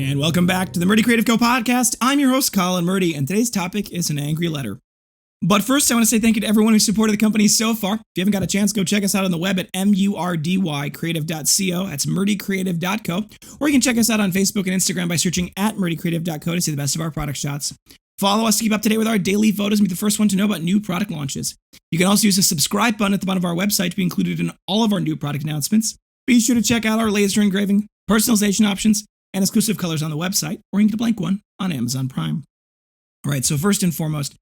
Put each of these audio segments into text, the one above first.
And welcome back to the Murdy Creative Co podcast. I'm your host, Colin Murdy, and today's topic is an angry letter. But first, I want to say thank you to everyone who supported the company so far. If you haven't got a chance, go check us out on the web at murdycreative.co. That's murdycreative.co. Or you can check us out on Facebook and Instagram by searching at murdycreative.co to see the best of our product shots. Follow us to keep up to date with our daily photos and be the first one to know about new product launches. You can also use the subscribe button at the bottom of our website to be included in all of our new product announcements. Be sure to check out our laser engraving, personalization options, and exclusive colors on the website, or you can get a blank one on Amazon Prime. All right, so first and foremost,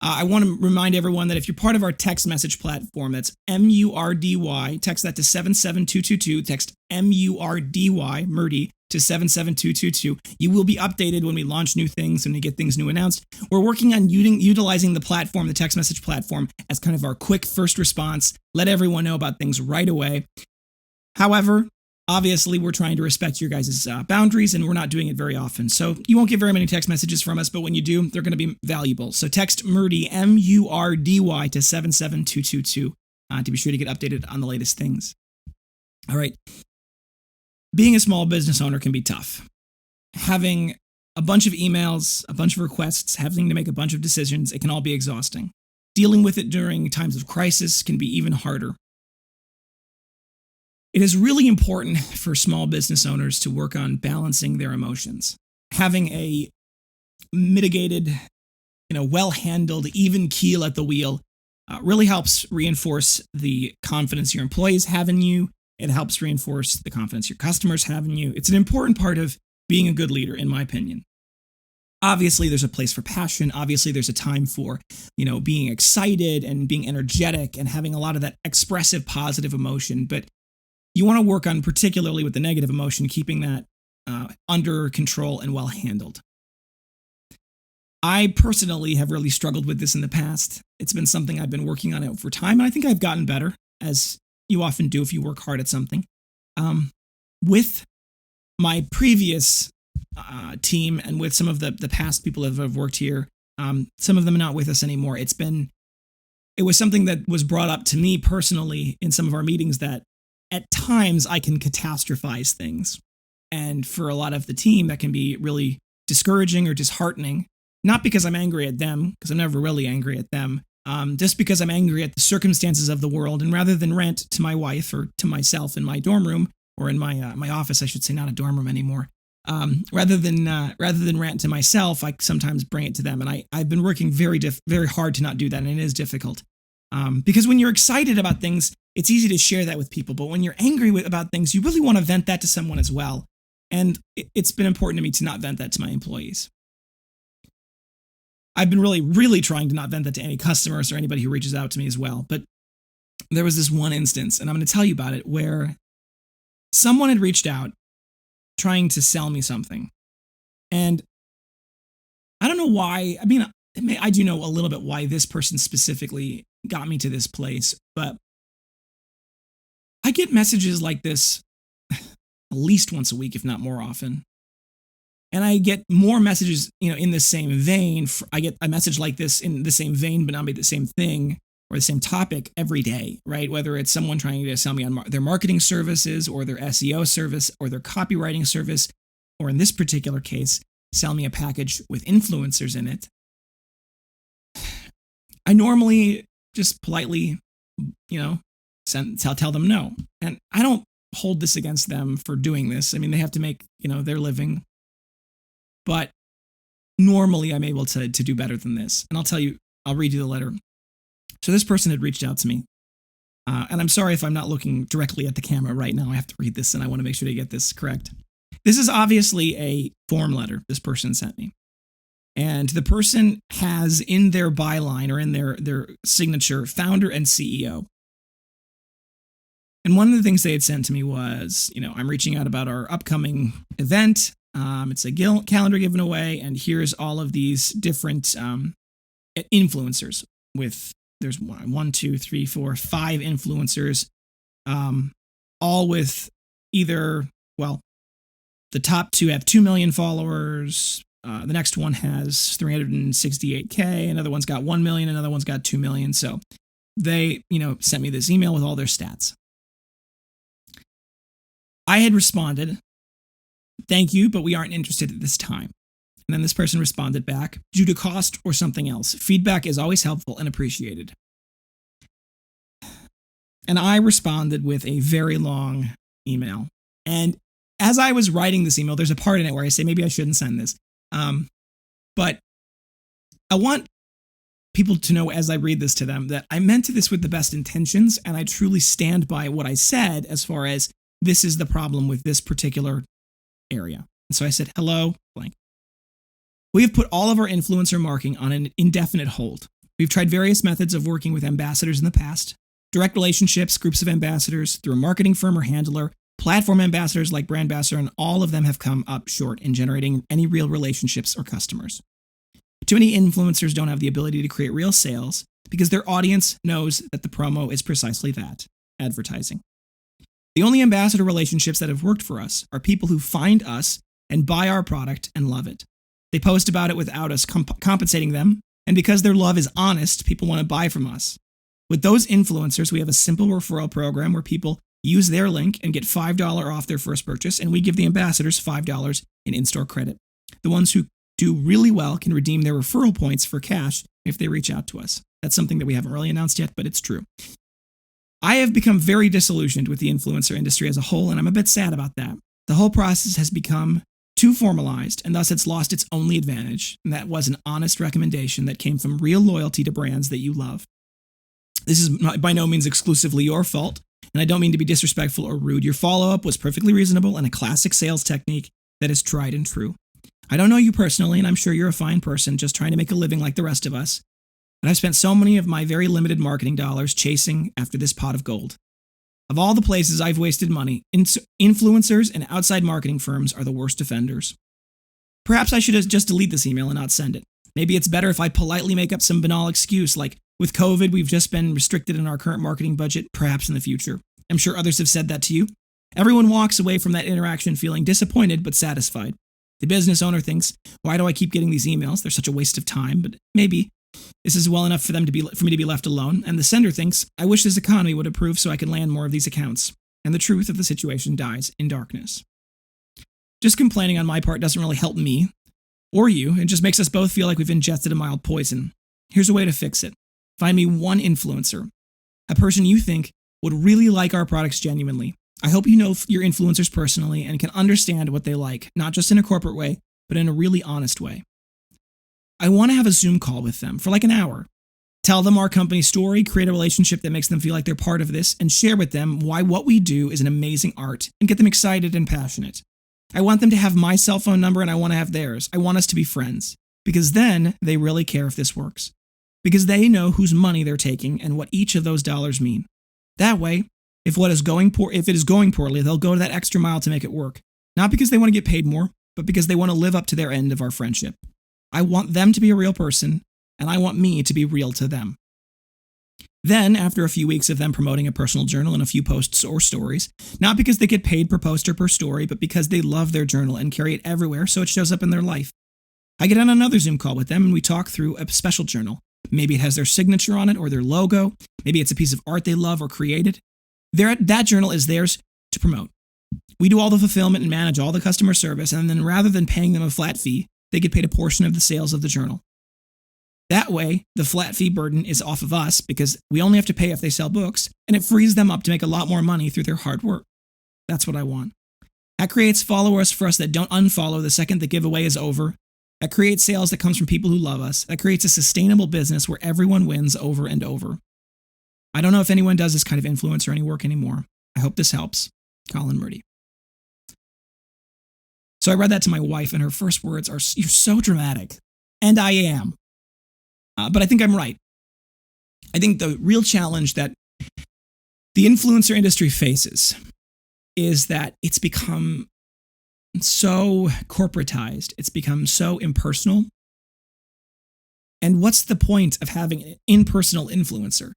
I want to remind everyone that if you're part of our text message platform, that's MURDY, text that to 77222, text MURDY, Murdy, to 77222. You will be updated when we launch new things and we get things new announced. We're working on utilizing the platform, the text message platform, as kind of our quick first response, let everyone know about things right away. However, obviously, we're trying to respect your guys' boundaries, and we're not doing it very often. So you won't get very many text messages from us, but when you do, they're going to be valuable. So text Murdy, MURDY, to 77222 to be sure to get updated on the latest things. All right. Being a small business owner can be tough. Having a bunch of emails, a bunch of requests, having to make a bunch of decisions, it can all be exhausting. Dealing with it during times of crisis can be even harder. It is really important for small business owners to work on balancing their emotions. Having a mitigated, well-handled, even keel at the wheel really helps reinforce the confidence your employees have in you. It helps reinforce the confidence your customers have in you. It's an important part of being a good leader, in my opinion. Obviously, there's a place for passion. Obviously, there's a time for, being excited and being energetic and having a lot of that expressive, positive emotion. But you want to work on, particularly with the negative emotion, keeping that under control and well handled. I personally have really struggled with this in the past. It's been something I've been working on over time, and I think I've gotten better, as you often do if you work hard at something. With my previous team and with some of the past people that have worked here, some of them are not with us anymore. It was something that was brought up to me personally in some of our meetings that at times I can catastrophize things. And for a lot of the team, that can be really discouraging or disheartening. Not because I'm angry at them, because I'm never really angry at them, just because I'm angry at the circumstances of the world. And rather than rant to my wife or to myself in my dorm room, or in my office, I should say, not a dorm room anymore. Rather than rant to myself, I sometimes bring it to them. And I've been working very hard to not do that, and it is difficult. Because when you're excited about things, it's easy to share that with people. But when you're angry about things, you really want to vent that to someone as well. And it's been important to me to not vent that to my employees. I've been really trying to not vent that to any customers or anybody who reaches out to me as well. But there was this one instance, and I'm going to tell you about it, where someone had reached out trying to sell me something. And I don't know why. I mean, I do know a little bit why this person specifically got me to this place, but I get messages like this at least once a week, if not more often. And I get more messages, in the same vein. I get a message like this in the same vein, but not be the same thing or the same topic every day, right? Whether it's someone trying to sell me on their marketing services or their SEO service or their copywriting service, or in this particular case, sell me a package with influencers in it. I normally just politely, tell them no. And I don't hold this against them for doing this. I mean, they have to make, their living. But normally I'm able to do better than this. And I'll read you the letter. So this person had reached out to me. And I'm sorry if I'm not looking directly at the camera right now. I have to read this, and I want to make sure to get this correct. This is obviously a form letter this person sent me. And the person has in their byline or in their signature, founder and CEO. And one of the things they had sent to me was, I'm reaching out about our upcoming event. It's a calendar given away, and here's all of these different influencers there's 5 influencers, all with either, the top 2 have 2 million followers. The next one has 368K. Another one's got 1 million. Another one's got 2 million. So they, sent me this email with all their stats. I had responded Thank you, but we aren't interested at this time. And then this person responded back, due to cost or something else. Feedback is always helpful and appreciated. And I responded with a very long email. And as I was writing this email, there's a part in it where I say, maybe I shouldn't send this. But I want people to know as I read this to them that I meant this with the best intentions, and I truly stand by what I said as far as this is the problem with this particular area. And so I said, hello, blank. We have put all of our influencer marketing on an indefinite hold. We've tried various methods of working with ambassadors in the past, direct relationships, groups of ambassadors, through a marketing firm or handler, platform ambassadors like Brand Ambassador, and all of them have come up short in generating any real relationships or customers. Too many influencers don't have the ability to create real sales because their audience knows that the promo is precisely that, advertising. The only ambassador relationships that have worked for us are people who find us and buy our product and love it. They post about it without us compensating them, and because their love is honest, people want to buy from us. With those influencers, we have a simple referral program where people use their link and get $5 off their first purchase, and we give the ambassadors $5 in in-store credit. The ones who do really well can redeem their referral points for cash if they reach out to us. That's something that we haven't really announced yet, but it's true. I have become very disillusioned with the influencer industry as a whole, and I'm a bit sad about that. The whole process has become too formalized, and thus it's lost its only advantage, and that was an honest recommendation that came from real loyalty to brands that you love. This is by no means exclusively your fault, and I don't mean to be disrespectful or rude. Your follow-up was perfectly reasonable and a classic sales technique that is tried and true. I don't know you personally, and I'm sure you're a fine person just trying to make a living like the rest of us, and I've spent so many of my very limited marketing dollars chasing after this pot of gold. Of all the places I've wasted money, influencers and outside marketing firms are the worst offenders. Perhaps I should just delete this email and not send it. Maybe it's better if I politely make up some banal excuse like, with COVID, we've just been restricted in our current marketing budget, perhaps in the future. I'm sure others have said that to you. Everyone walks away from that interaction feeling disappointed but satisfied. The business owner thinks, why do I keep getting these emails? They're such a waste of time, but maybe this is well enough for me to be left alone. And the sender thinks, I wish this economy would approve so I can land more of these accounts. And the truth of the situation dies in darkness. Just complaining on my part doesn't really help me or you. It just makes us both feel like we've ingested a mild poison. Here's a way to fix it. Find me one influencer, a person you think would really like our products genuinely. I hope you know your influencers personally and can understand what they like, not just in a corporate way, but in a really honest way. I want to have a Zoom call with them for like an hour. Tell them our company story, create a relationship that makes them feel like they're part of this, and share with them why what we do is an amazing art and get them excited and passionate. I want them to have my cell phone number and I want to have theirs. I want us to be friends because then they really care if this works. Because they know whose money they're taking and what each of those dollars mean. That way, if it is going poorly, they'll go to that extra mile to make it work. Not because they want to get paid more, but because they want to live up to their end of our friendship. I want them to be a real person, and I want me to be real to them. Then, after a few weeks of them promoting a personal journal and a few posts or stories, not because they get paid per post or per story, but because they love their journal and carry it everywhere so it shows up in their life. I get on another Zoom call with them and we talk through a special journal. Maybe it has their signature on it or their logo. Maybe it's a piece of art they love or created. That journal is theirs to promote. We do all the fulfillment and manage all the customer service, and then rather than paying them a flat fee, they get paid a portion of the sales of the journal. That way, the flat fee burden is off of us because we only have to pay if they sell books, and it frees them up to make a lot more money through their hard work. That's what I want. That creates followers for us that don't unfollow the second the giveaway is over. That creates sales that comes from people who love us. That creates a sustainable business where everyone wins over and over. I don't know if anyone does this kind of influence or any work anymore. I hope this helps. Colin Murdy. So I read that to my wife, and her first words are, "You're so dramatic." And I am. But I think I'm right. I think the real challenge that the influencer industry faces is that it's become so corporatized. It's become so impersonal. And what's the point of having an impersonal influencer?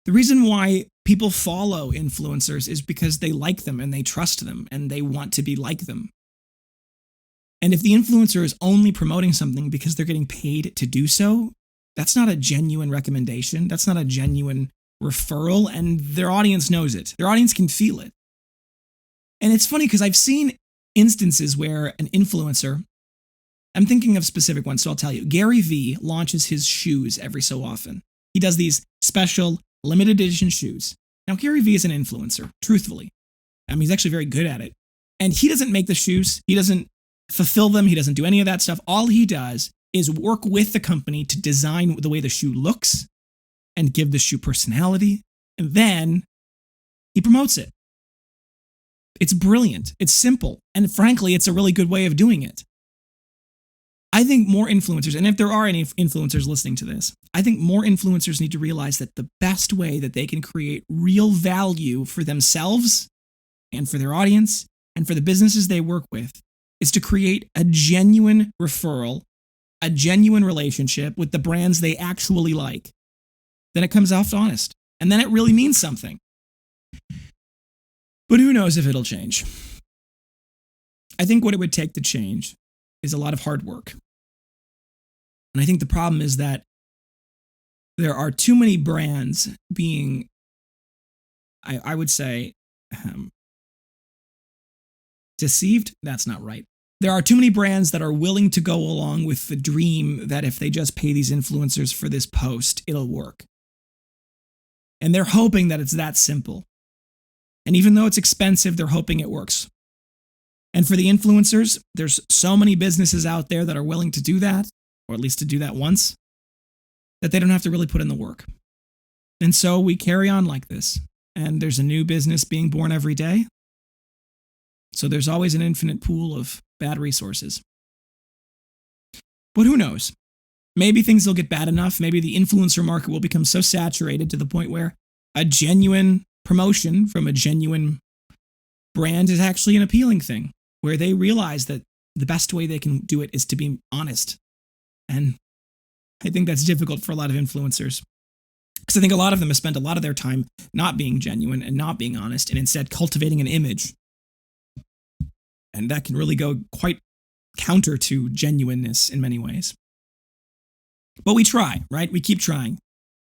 The reason why people follow influencers is because they like them and they trust them and they want to be like them. And if the influencer is only promoting something because they're getting paid to do so, that's not a genuine recommendation. That's not a genuine referral, and their audience knows it. Their audience can feel it. And it's funny because I've seen instances where an influencer, I'm thinking of specific ones, so I'll tell you. Gary Vee launches his shoes every so often. He does these special limited edition shoes. Now, Gary Vee is an influencer, truthfully. He's actually very good at it. And he doesn't make the shoes. He doesn't fulfill them. He doesn't do any of that stuff. All he does is work with the company to design the way the shoe looks and give the shoe personality. And then he promotes it. It's brilliant. It's simple. And frankly, it's a really good way of doing it. I think more influencers, and if there are any influencers listening to this, I think more influencers need to realize that the best way that they can create real value for themselves and for their audience and for the businesses they work with is to create a genuine referral, a genuine relationship with the brands they actually like. Then it comes off honest. And then it really means something. But who knows if it'll change? I think what it would take to change is a lot of hard work. And I think the problem is that there are too many brands being, I would say, deceived. That's not right. There are too many brands that are willing to go along with the dream that if they just pay these influencers for this post, it'll work. And they're hoping that it's that simple. And even though it's expensive, they're hoping it works. And for the influencers, there's so many businesses out there that are willing to do that, or at least to do that once, that they don't have to really put in the work. And so we carry on like this. And there's a new business being born every day. So there's always an infinite pool of bad resources. But who knows? Maybe things will get bad enough. Maybe the influencer market will become so saturated to the point where a genuine promotion from a genuine brand is actually an appealing thing, where they realize that the best way they can do it is to be honest. And I think that's difficult for a lot of influencers, because I think a lot of them have spent a lot of their time not being genuine and not being honest, and instead cultivating an image. And that can really go quite counter to genuineness in many ways. But we try, right? We keep trying.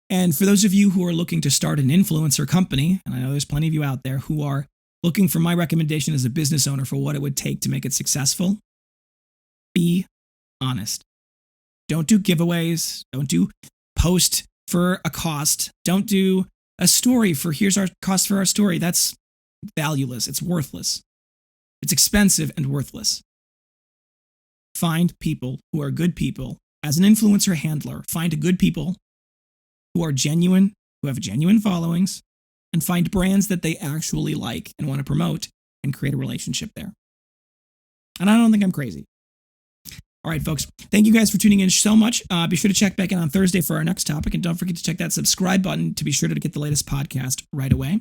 And for those of you who are looking to start an influencer company, and I know there's plenty of you out there who are looking for my recommendation as a business owner for what it would take to make it successful, be honest. Don't do giveaways. Don't do post for a cost. Don't do a story for here's our cost for our story. That's valueless. It's worthless. It's expensive and worthless. Find people who are good people. As an influencer handler, find good people who are genuine, who have genuine followings, and find brands that they actually like and want to promote and create a relationship there. And I don't think I'm crazy. All right, folks, thank you guys for tuning in so much. Be sure to check back in on Thursday for our next topic, and don't forget to check that subscribe button to be sure to get the latest podcast right away.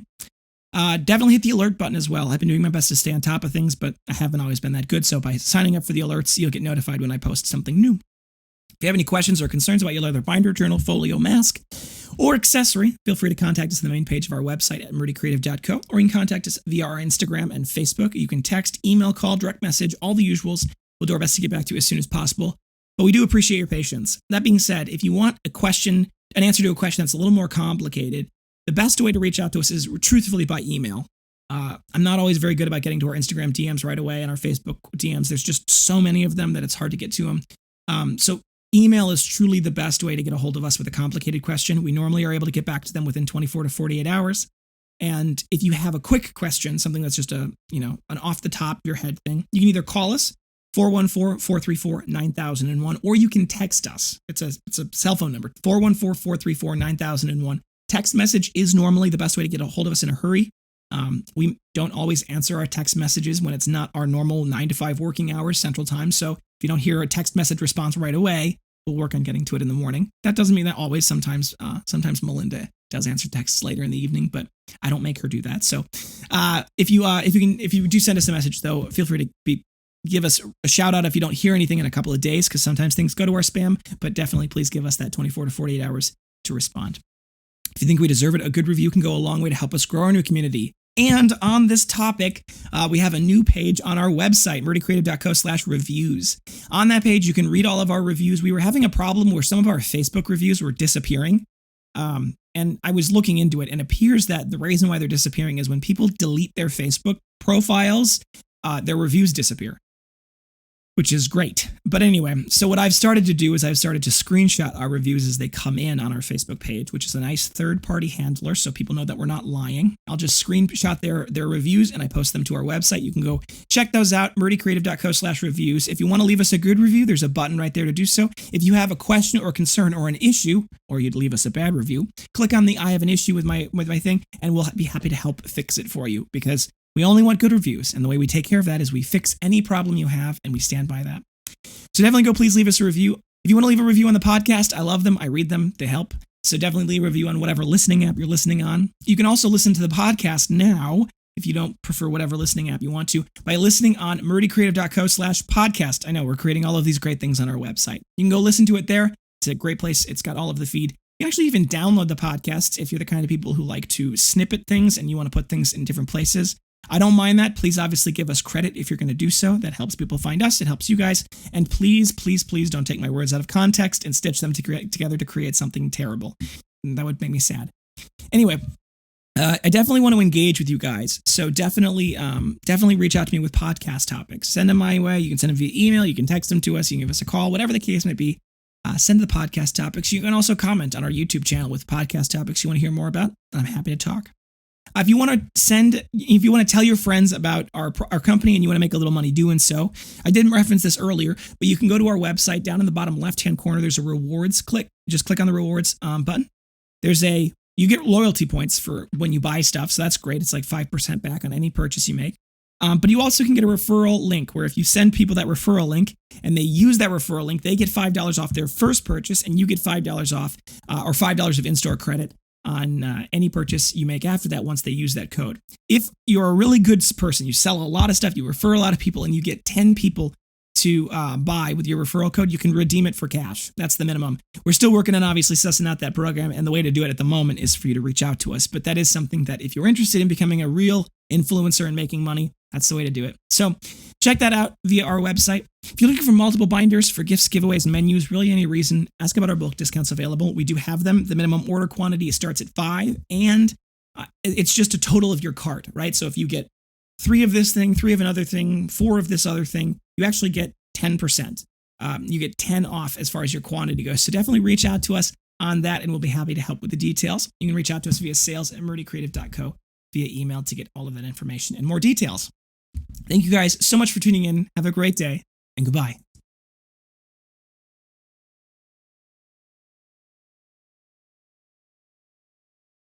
Definitely hit the alert button as well. I've been doing my best to stay on top of things, but I haven't always been that good. So by signing up for the alerts, you'll get notified when I post something new. If you have any questions or concerns about your leather binder, journal, folio, mask, or accessory, feel free to contact us on the main page of our website at murdycreative.co, or you can contact us via our Instagram and Facebook. You can text, email, call, direct message, all the usuals. We'll do our best to get back to you as soon as possible. But we do appreciate your patience. That being said, if you want an answer to a question that's a little more complicated, the best way to reach out to us is truthfully by email. I'm not always very good about getting to our Instagram DMs right away and our Facebook DMs. There's just so many of them that it's hard to get to them. So email is truly the best way to get a hold of us with a complicated question. We normally are able to get back to them within 24 to 48 hours. And if you have a quick question, something that's just an off the top of your head thing, you can either call us 414-434-9001, or you can text us. It's a cell phone number, 414-434-9001. Text message is normally the best way to get a hold of us in a hurry. We don't always answer our text messages when it's not our normal 9 to 5 working hours Central Time. So if you don't hear a text message response right away, we'll work on getting to it in the morning. That doesn't mean that always. Sometimes Melinda does answer texts later in the evening, but I don't make her do that. So if you do send us a message, though, feel free to give us a shout out if you don't hear anything in a couple of days, because sometimes things go to our spam. But definitely, please give us that 24 to 48 hours to respond. If you think we deserve it, a good review can go a long way to help us grow our new community. And on this topic, we have a new page on our website, murdycreative.co/reviews. On that page, you can read all of our reviews. We were having a problem where some of our Facebook reviews were disappearing. And I was looking into it, and it appears that the reason why they're disappearing is when people delete their Facebook profiles, their reviews disappear, which is great. But anyway, so what I've started to do is I've started to screenshot our reviews as they come in on our Facebook page, which is a nice third-party handler so people know that we're not lying. I'll just screenshot their reviews and I post them to our website. You can go check those out, murdycreative.co/reviews. If you want to leave us a good review, there's a button right there to do so. If you have a question or concern or an issue, or you'd leave us a bad review, click on the I have an issue with my thing, and we'll be happy to help fix it for you, because we only want good reviews, and the way we take care of that is we fix any problem you have, and we stand by that. So definitely go please leave us a review. If you want to leave a review on the podcast, I love them. I read them. They help. So definitely leave a review on whatever listening app you're listening on. You can also listen to the podcast now, if you don't prefer whatever listening app you want to, by listening on murdycreative.co/podcast. I know we're creating all of these great things on our website. You can go listen to it there. It's a great place. It's got all of the feed. You can actually even download the podcasts if you're the kind of people who like to snippet things and you want to put things in different places. I don't mind that. Please obviously give us credit if you're going to do so. That helps people find us. It helps you guys. And please, please, please don't take my words out of context and stitch them together to create something terrible. That would make me sad. Anyway, I definitely want to engage with you guys. So definitely reach out to me with podcast topics. Send them my way. You can send them via email. You can text them to us. You can give us a call, whatever the case might be. Send the podcast topics. You can also comment on our YouTube channel with podcast topics you want to hear more about. I'm happy to talk. If you want to tell your friends about our company and you want to make a little money doing so, I didn't reference this earlier, but you can go to our website. Down in the bottom left-hand corner, there's a rewards. Just click on the rewards button. You get loyalty points for when you buy stuff, so that's great. It's like 5% back on any purchase you make. But you also can get a referral link where if you send people that referral link and they use that referral link, they get $5 off their first purchase, and you get $5 off or $5 of in-store credit on any purchase you make after that once they use that code. If you're a really good person, you sell a lot of stuff, you refer a lot of people, and you get 10 people to buy with your referral code, you can redeem it for cash. That's the minimum. We're still working on obviously sussing out that program, and the way to do it at the moment is for you to reach out to us. But that is something that if you're interested in becoming a real influencer and making money, that's the way to do it. So check that out via our website. If you're looking for multiple binders for gifts, giveaways, and menus, really any reason, ask about our bulk discounts available. We do have them. The minimum order quantity starts at 5, and it's just a total of your cart, right? So if you get 3 of this thing, 3 of another thing, 4 of this other thing, you actually get 10%. You get 10 off as far as your quantity goes. So definitely reach out to us on that, and we'll be happy to help with the details. You can reach out to us via sales@murdycreative.co via email to get all of that information and more details. Thank you guys so much for tuning in. Have a great day, and goodbye.